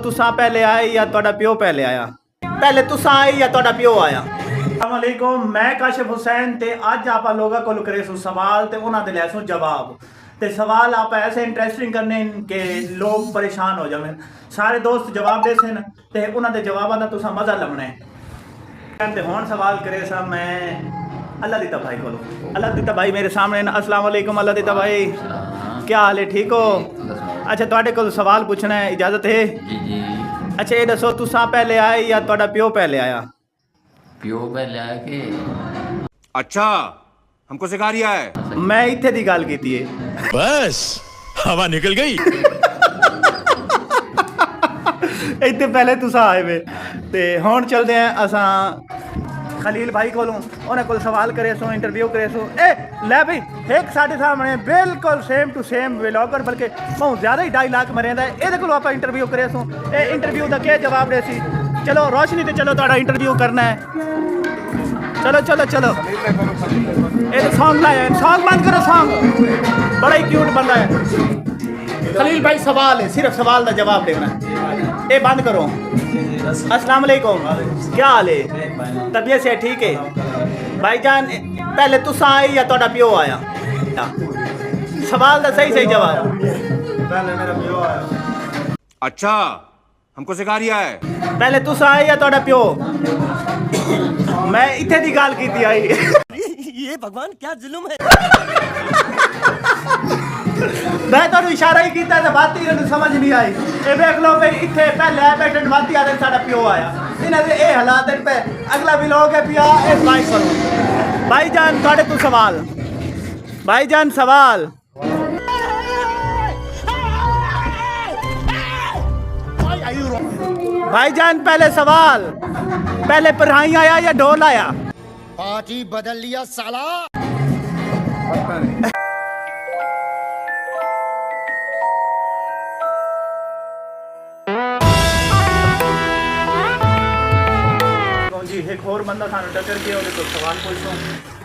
तुसा पहले आए या तुहाडा प्यो पहले आया? पहले तुसा आए या तुहाडा प्यो आया? अस्सलाम वालेकुम, मैं काशिफ हुसैन ते अज आप लोगों को करेसू सवाल ते उन्हां दे लैसू जवाब। ते सवाल आप ऐसे इंटरेस्टिंग करने कि लोग परेशान हो जावे। सारे दोस्त जवाब दे सन ते उन्हां दे जवाबां दा तुसा मजा लवना है। ते हुण सवाल करे सा मैं अल्लाह दीता भाई को। अल्लाह दीता भाई मेरे सामने न। अस्सलाम वालेकुम अल्लाह दीता भाई, क्या हाल है, ठीक हो? अच्छा, तुहाडे कोल सवाल पूछना है, इजाजत है? जी जी। अच्छा ये दसो, तुसा पहले आए या तुहाडा प्यो पहले आया? प्यो पहले आया कि अच्छा, हमको सिखा रिया है। मैं इत्थे दी गल कीती है। बस हवा निकल गई। इतने पहले तुसा आए वे ते हुण चलदे हैं असां खलील भाई कोलों। उन्हें कोल सवाल करे सो, इंटरव्यू करे सो। ए ले भाई, एक साढ़े सामने बिल्कुल सेम टू सेम व्लॉगर, बल्कि बहुत ज़्यादा ही 2.5 लाख मरेंदा है। ये कोल आप इंटरव्यू करे सो। ए इंटरव्यू का क्या जवाब दे सी? चलो रोशनी ते चलो, तुहाडा इंटरव्यू करना है। चलो चलो चलो, ये सॉन्ग लाया है, सॉन्ग बंद करो, सॉन्ग बड़ा ही क्यूट बंदा है। खलील भाई सवाल है, सिर्फ सवाल का जवाब देना है। ये बंद करो। अस्सलाम वालेकुम, क्या हाल है? तबीयत से ठीक है? भाईजान पहले तुसा आए या तुहाडा प्यो आया? सवाल का सही सही जवाब। पहले मेरा प्यो आया। अच्छा, हमको सिखा रिया है। पहले तुसा आए या तुहाडा प्यो? मैं इत्थे दी गल कीती आई। ये भगवान क्या जुल्म है। मैं तो इशारा ही किया तो बात ही समझ नहीं आई। ये देख लो भाई, इतने पहले आए बैठे बात ही आते साडा प्यो आया। इन्हें ये हालात पे अगला भी लोग है पिया इस बाइक करो। भाईजान थोड़े तू सवाल, भाईजान सवाल। भाईजान पहले सवाल, पहले पढ़ाई आया या ढोल आया? पार्टी बदल लिया साला। जी एक और बंदा थानू टक्कर गया, तो सवाल पूछो।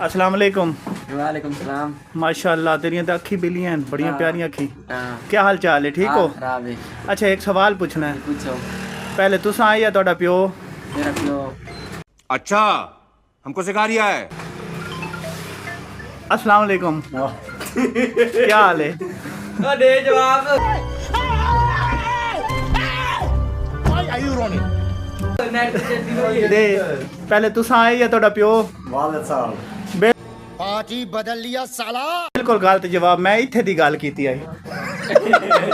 अस्सलाम वालेकुम। वालेकुम सलाम। माशाअल्लाह, तेरियां तो अखी बिलियां हैं, बड़ियां हाँ। प्यारियां अखी। हाँ। क्या हाल चाल है, ठीक हो? खराब है। अच्छा एक सवाल पूछना है। पूछो। पहले तुसा आए या तुहाडा प्यो? मेरा प्यो। अच्छा, हमको सिखा रिया है। अस्सलाम वालेकुम, क्या हाल है? दे जवाब। दे पहले तुसा आए या तुहाडा प्यो? वालिद साहब। पार्टी बदल लिया साला। बिल्कुल गलत जवाब, मैं इत्थे दी गल कीती आई।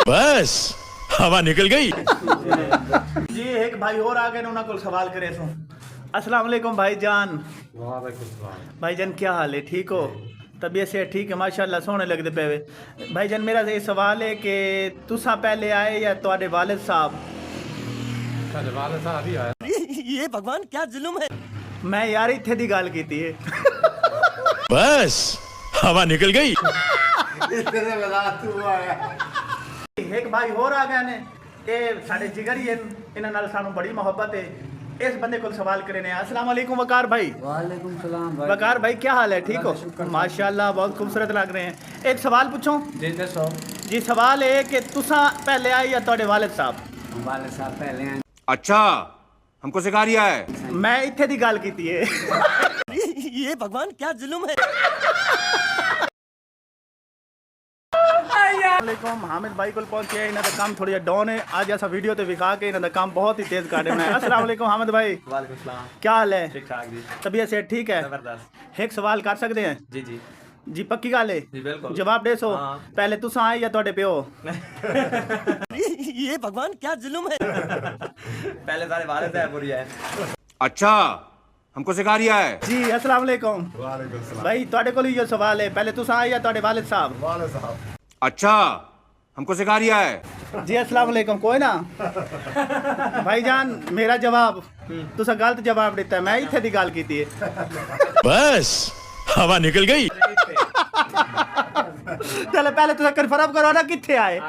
बस हवा निकल गई। जी एक भाई और आ गए, उन्होंने को सवाल करे सो। अस्सलाम वालेकुम भाईजान। भाईजान क्या हाल है, ठीक हो? तबीयत से ठीक है? माशाल्लाह सोहने लगते पे। भाईजान मेरा ये सवाल है कि तुसा पहले आए या तुहाडे वालिद साहब? ये भगवान क्या जुल्म है। मैं यार इत्थे दी गल कीती है। बस हवा निकल गई। एक भाई और आ गए ने, ये साडे जिगर ही हैं, इन्हां नाल सानू बड़ी मोहब्बत है। इस बंदे को सवाल करे ने। अस्सलाम वालेकुम वकार भाई। वालेकुम सलाम। वकार भाई क्या हाल है, ठीक हो? माशाल्लाह बहुत खूबसूरत लग रहे हैं। एक सवाल पूछूं? जी दसो। जी सवाल है कि तुसा पहले आए या तुहाडे वालिद साहब? वाले साहब पहले आए। अच्छा, हमको सिखा रिया है। मैं इत्थे दी गल कीती है। ये भगवान क्या जुल्म है। वालेकुम, हामिद भाई को पहुंचे। इन्हां दा काम थोड़ा डाउन है, आज ऐसा वीडियो ते विखा के इन्हां दा काम बहुत ही तेज कर देना है। अस्सलाम वालेकुम हामिद भाई। वालेकुम सलाम। क्या हाल है? ठीक ठाक जी। तबीयत से ठीक है? जबरदस्त। एक सवाल कर सकते हैं? जी जी जी पक्की गल है? जी बिल्कुल। जवाब दे सो। हाँ। पहले तुसा आए या तुहाडे प्यो? ये भगवान क्या जुल्म है। पहले सारे वाले से पूरी है। अच्छा, हमको सिखा रिया है। जी अस्सलाम वालेकुम वालेकुम सलाम। भाई, तुहाडे कोल ये सवाल है, पहले तुसा आए या तुहाडे वालिद साहब? वालिद साहब। अच्छा, हमको सिखा रिया है। जी अस्सलाम वालेकुम। कोई ना भाईजान, मेरा जवाब तुसा गलत जवाब देता है, मैं इत्थे दी गल कीती है। बस हवा निकल गई। चलो पहले तुसा कन्फर्म करो ना कित्थे आए।